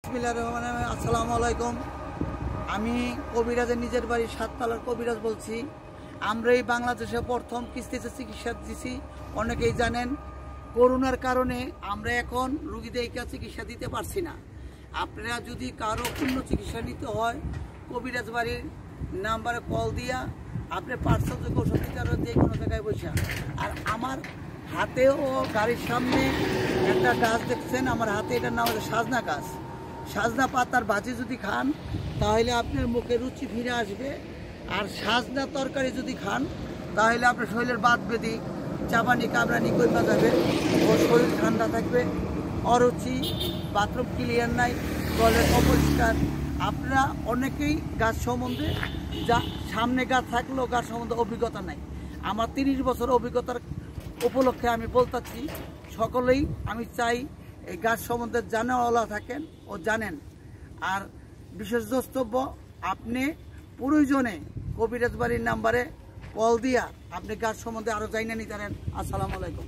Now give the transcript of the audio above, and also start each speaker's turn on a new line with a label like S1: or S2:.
S1: আসসালামু আলাইকুম। আমি কবিরাজের নিজের বাড়ি সাততলার কবিরাজ বলছি। আমরা এই বাংলাদেশে প্রথম কিস্তিতে চিকিৎসা দিছি। অনেকেই জানেন করোনার কারণে আমরা এখন রোগীদেরকে চিকিৎসা দিতে পারছি না। আপনারা যদি কারো পূর্ণ চিকিৎসা নিতে হয় কবিরাজ বাড়ির নাম্বারে কল দিয়া আপনি পার্সেল থেকে ওষুধ দিতে পারবেন যে কোনো জায়গায় বসে। আর আমার হাতেও গাড়ির সামনে একটা গাছ দেখছেন, আমার হাতে এটার নাম হচ্ছে সাজনা গাছ। সাজনা পাতার ভাজি যদি খান তাহলে আপনার মুখে রুচি ফিরে আসবে। আর সাজনা তরকারি যদি খান তাহলে আপনার শরীরের বাত বেদি চাবানি কামড়ানি কইমা যাবে ও শরীর ঠান্ডা থাকবে। অরুচি, বাথরুম ক্লিয়ার নাই, টয়লেট অপরিষ্কার। আপনারা অনেকেই গাছ সম্বন্ধে যা সামনে গাছ থাকলেও গাছ সম্বন্ধে অভিজ্ঞতা নাই। আমার 30 বছর অভিজ্ঞতার উপলক্ষে আমি বলতেছি, সকলেই আমি চাই এই গাছ সম্বন্ধে জানাওয়ালা থাকেন ও জানেন। আর বিশেষ দ্রষ্টব্য আপনি প্রয়োজনে কবিরাজ বাড়ির নাম্বারে কল দিয়া আপনি গাছ সম্বন্ধে আরও জানিয়ে নিতে পারেন। আসসালামু আলাইকুম।